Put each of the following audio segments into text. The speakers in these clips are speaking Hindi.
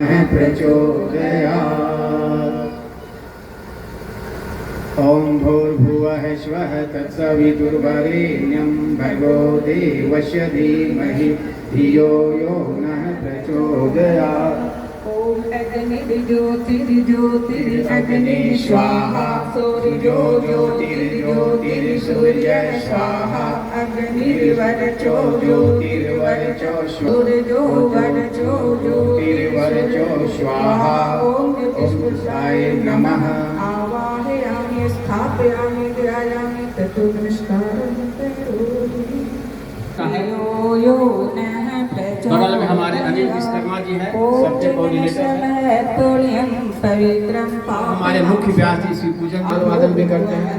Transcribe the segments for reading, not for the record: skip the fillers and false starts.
प्रचोदयात्। ॐ भूर्भुवः स्वः तत्सवितुर्वरेण्यं भर्गो देवस्य धीमहि धियो यो नः प्रचोदयात्। ओम अग्निर्ज्योतिर्ज्योतिरग्नि स्वाहा सूर्यो ज्योतिर्ज्योतिर्सूर्य स्वाहा अग्निर्वरचो ज्योतिर्वरचो सूर्यो वरचो ज्योतिर्वरचो स्वाहा। ओम ज्योतिष्पुरुषाय नमः। आवाहयामि स्थापयामि ध्यायामि ततो नमस्कारं करोमि। यो नः बगल में हमारे अनिल विश्वकर्मा जी हैं, सब्जेक्ट कोऑर्डिनेटर हैं। हमारे मुख्य व्यास जी श्री पूजन वादन भी करते हैं।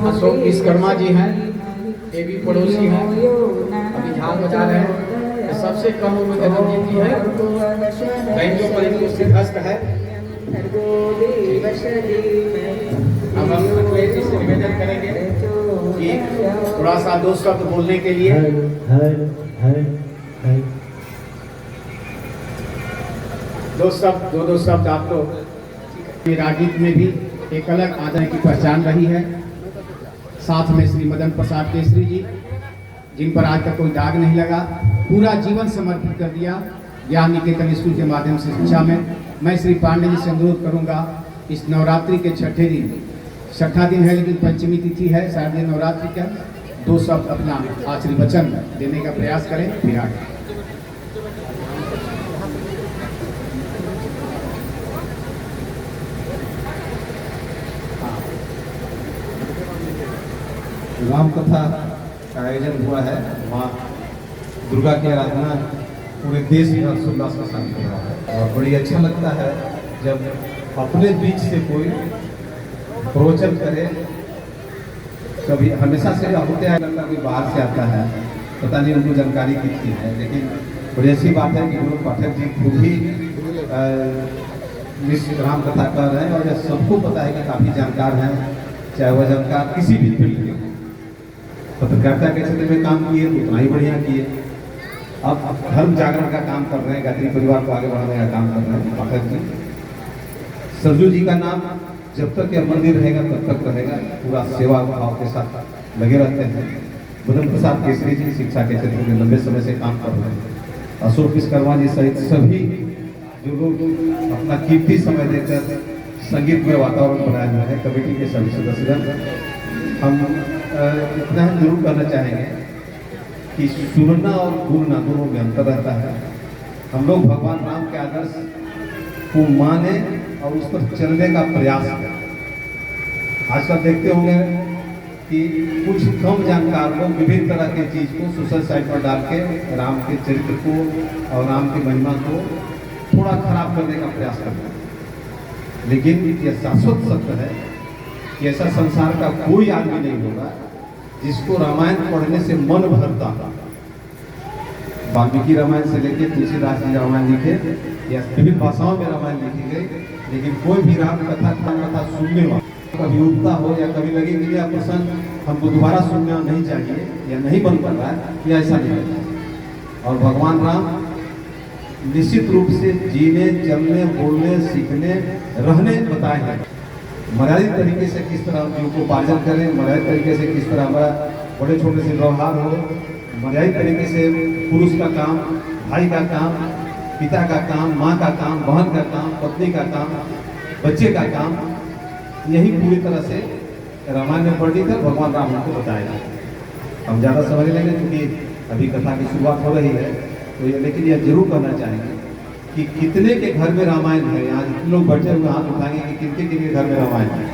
अशोक विश्वकर्मा जी हैं, ये भी पड़ोसी हैं, अभी झाल बजा रहे हैं। सबसे कम उम्र में रंजीत जी है, बैंजो पर इनको सिद्धस्त है। अब हम अखिलेश जी से निवेदन करेंगे कि थोड़ा सा दो शब्द बोलने के लिए। दो शब्द आपको राजनीति में भी एक अलग आदर की पहचान रही है। साथ में श्री मदन प्रसाद केसरी जी, जिन पर आज तक कोई दाग नहीं लगा, पूरा जीवन समर्पित कर दिया ज्ञान निकेतन स्कूल के माध्यम से शिक्षा में। मैं श्री पांडे जी से अनुरोध करूंगा, इस नवरात्रि के छठे दिन है, लेकिन पंचमी तिथि है शारदीय नवरात्रि का, दो शब्द अपना आशीर्वचन देने का प्रयास करें। विराट राम कथा का आयोजन हुआ है, वहाँ दुर्गा की आराधना पूरे देश में हर्षोल्लास के साथ हो रहा है और बड़ी अच्छा लगता है जब अपने बीच से कोई प्रवचन करे। कभी हमेशा से होते हैं, लगता कोई बाहर से आता है, पता नहीं उनको जानकारी कितनी है, लेकिन बड़ी अच्छी बात है कि गुरु पाठक जी खुद ही राम कथा कर रहे हैं और यह सबको पता है कि काफ़ी जानकार हैं, चाहे वह जानकार किसी भी फील्ड के। पत्रकारिता के क्षेत्र में काम किए तो उतना ही बढ़िया किए। अब धर्म जागरण का काम कर रहे हैं, गायत्री परिवार को आगे बढ़ाने का काम कर रहे हैं पाठक जी। सरजू जी का नाम जब तक यह मंदिर रहेगा तब तक रहेगा, पूरा सेवा भाव के साथ लगे रहते हैं। मदन प्रसाद केसरी जी शिक्षा के क्षेत्र में लंबे समय से काम कर रहे हैं। अशोक विश्वकर्मा जी सहित सभी जो लोग अपना कीमती समय देकर संगीत में वातावरण बनाए हुए हैं, कमेटी के सभी सदस्यगण, हम इतना जरूर करना चाहेंगे कि सुनना और बोलना दोनों में अंतर रहता है। हम लोग भगवान राम के आदर्श को माने और उस पर चलने का प्रयास करें। आजकल देखते होंगे कि कुछ कम जानकार लोग विभिन्न तरह के चीज़ को सोशल साइट पर डाल के राम के चरित्र को और राम की महिमा को थोड़ा खराब करने का प्रयास करते हैं। लेकिन यह शाश्वत सत्य है कि ऐसा संसार का कोई आदमी नहीं होगा जिसको रामायण पढ़ने से मन भरता। वाल्मीकि रामायण से लेकर तुलसीदास जी रामायण लिखे या विभिन्न भाषाओं में रामायण लिखी गई, लेकिन कोई भी राम कथा सुनने वाला कभी उठता हो या कभी लगे कि यह प्रसंग हमको दोबारा सुनना नहीं चाहिए या नहीं बन पा रहा है, या ऐसा नहीं होता। और भगवान राम निश्चित रूप से जीने, चलने, बोलने, सीखने, रहने बताए हैं। मर्यादित तरीके से किस तरह उपार्जन करें, मर्यादित तरीके से किस तरह हमारा बड़े छोटे से व्यवहार हो, मर्यादित तरीके से पुरुष का काम, भाई का काम, पिता का काम, माँ का काम, बहन का काम, पत्नी का काम, बच्चे का काम, यही पूरी तरह से रामायण में वर्णित है। भगवान राम हमको बताएगा। हम ज़्यादा समझ लेंगे क्योंकि अभी कथा की शुरुआत हो रही है, तो लेकिन यह जरूर करना चाहेंगे कि कितने के घर में रामायण है। यहाँ जितने लोग बैठे हुए हाथ उठाएंगे कि किनके घर में रामायण है।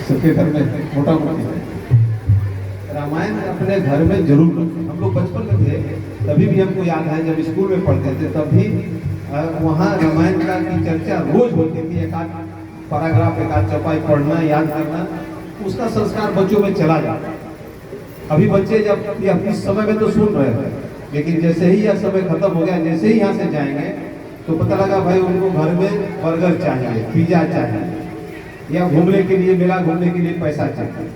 सबके घर में मोटा मोटी है। रामायण अपने घर में जरूर रखें। हम लोग बचपन में थे तभी भी हमको याद है, जब स्कूल में पढ़ते थे तब भी वहाँ रामायण का की चर्चा रोज होती थी। एक आध पैराग्राफ, एक आध चौपाई पढ़ना, याद करना, उसका संस्कार बच्चों में चला जाता। अभी बच्चे जब इस समय में तो सुन रहे थे, लेकिन जैसे ही यह समय खत्म हो गया, जैसे ही यहाँ से जाएंगे तो पता लगा भाई उनको घर में बर्गर चाहिए, पिज्जा चाहिए, या घूमने के लिए, मेला घूमने के लिए पैसा चाहिए।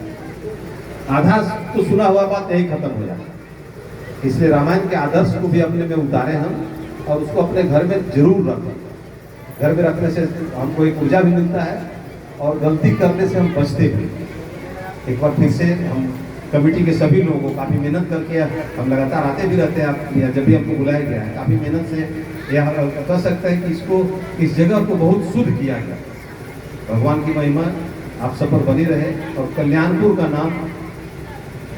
आधा तो सुना हुआ बात यही खत्म हो जाता। इसलिए रामायण के आदर्श को भी अपने में उतारे हम और उसको अपने घर में जरूर रखें। घर में रखने से हमको एक ऊर्जा भी मिलता है और गलती करने से हम बचते भी। एक बार फिर से हम कमेटी के सभी लोगों को काफ़ी मेहनत करके हम लगातार आते भी रहते हैं, आप जब भी हमको बुलाया गया है काफ़ी मेहनत से यह कह सकते हैं कि इसको इस जगह को बहुत शुद्ध किया गया। भगवान की महिमा आप सब पर बनी रहे और कल्याणपुर का नाम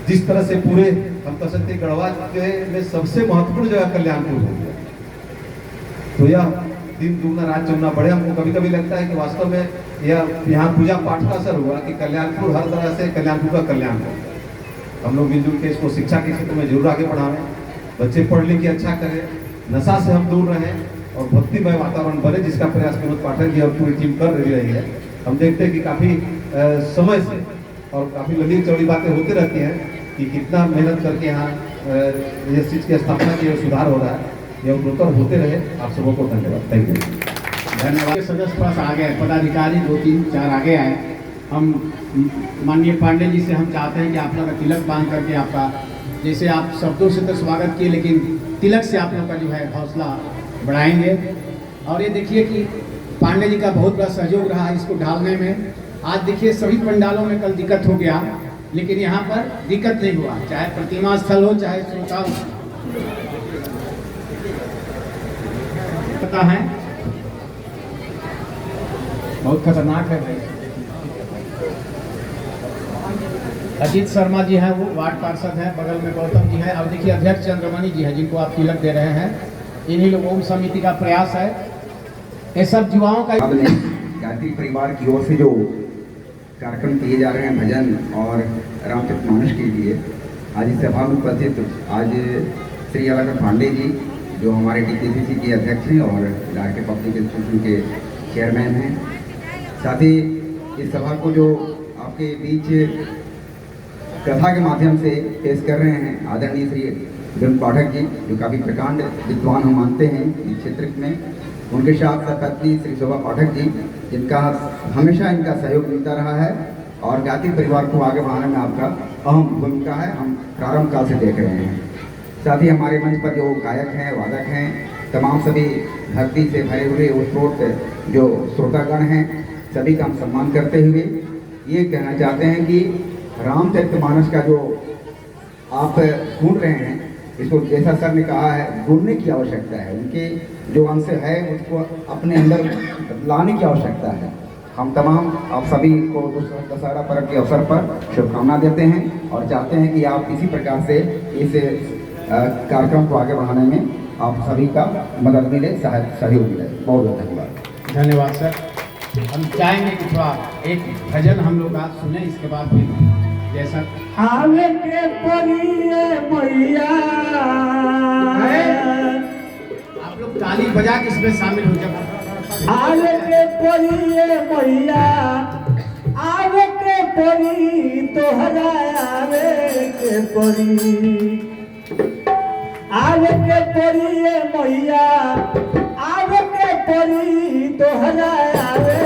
जिस तरह से पूरे हम कह सकते हैं गढ़वा के में सबसे महत्वपूर्ण जगह कल्याणपुर हो गया, तो यह दिन दुगना रात चौगुना बढ़े। हमको कभी कभी लगता है कि वास्तव में यह यहाँ पूजा पाठ का असर हुआ कि कल्याणपुर हर तरह से कल्याणपुर का कल्याण हो। हम लोग मिलजुल के इसको शिक्षा के क्षेत्र में जरूर आगे बढ़ावें, बच्चे पढ़ लिख के अच्छा करें, नशा से हम दूर रहें और भक्तिमय वातावरण बने, जिसका प्रयास विनोद पाठक जी और पूरी टीम कर रही है। हम देखते हैं कि काफ़ी समय से और काफ़ी लंबी चौड़ी बातें होती रहती हैं कि कितना मेहनत करके यहाँ इस चीज़ की स्थापना की सुधार हो रहा है। यह उत्तर होते रहे। आप सबों को धन्यवाद। Thank you. धन्यवाद। सदस्य पास आ गए, पदाधिकारी 2-3-4 आगे आए। हम माननीय पांडे जी से हम चाहते हैं कि आप लोग का तिलक बांध करके आपका, जैसे आप शब्दों से तो स्वागत किए, लेकिन तिलक से आप लोग का जो है हौसला बढ़ाएंगे। और ये देखिए कि पांडे जी का बहुत बड़ा सहयोग रहा इसको ढालने में। आज देखिए सभी पंडालों में कल दिक्कत हो गया, लेकिन यहाँ पर दिक्कत नहीं हुआ, चाहे प्रतिमा स्थल हो चाहे श्रोता पता है बहुत खतरनाक है भाई। अजीत शर्मा जी हैं, वो वार्ड पार्षद हैं, बगल में गौतम जी हैं, और देखिए अध्यक्ष चंद्रमणि जी हैं जिनको आप तिलक दे रहे हैं। इन्हीं लोगों ओम समिति का प्रयास है। ये सब युवाओं का गायत्री परिवार की ओर से जो कार्यक्रम किए जा रहे हैं भजन और रामचरितमानस के लिए, आज इस सभा में उपस्थित आज श्री अलग पांडे जी जो हमारे DKCC के अध्यक्ष हैं और डायरेक्टर पब्लिक इंस्टीट्यूशन के चेयरमैन हैं, साथ ही इस सभा को जो आपके बीच कथा के माध्यम से पेश कर रहे हैं आदरणीय श्री विनोद पाठक जी, जो काफ़ी प्रकांड विद्वान हम मानते हैं इस क्षेत्र में। उनके साथ पत्नी श्री शोभा पाठक जी, जिनका हमेशा इनका सहयोग मिलता रहा है और गायत्री परिवार को आगे बढ़ाने में आपका अहम भूमिका है, हम प्रारंभ काल से देख रहे हैं। साथ ही हमारे मंच पर जो गायक हैं, वादक हैं, तमाम सभी भक्ति से भरे हुए उत्स्फूर्त जो श्रोतागण हैं, सभी का हम सम्मान करते हुए ये कहना चाहते हैं कि रामचरितमानस का जो आप सुन रहे हैं, इसको जैसा सर ने कहा है ढूंढने की आवश्यकता है, उनके जो अंश है उसको अपने अंदर लाने की आवश्यकता है। हम तमाम आप सभी को दशहरा पर्व के अवसर पर शुभकामना देते हैं और चाहते हैं कि आप इसी प्रकार से इस कार्यक्रम को आगे बढ़ाने में आप सभी का मदद मिले, सहयोग मिले। बहुत बहुत धन्यवाद। धन्यवाद सर। हम चाहेंगे कि थोड़ा एक भजन हम लोग आज सुने, इसके बाद फिर जैसा आवे के परिये मैया, आप लोग ताली बजा के इसमें शामिल हो जाए। आवे के परिये मैया, आवे के परी तोहरा, आवे के परी, आवे के परिये मैया, आवे के परी तोहरा, आवे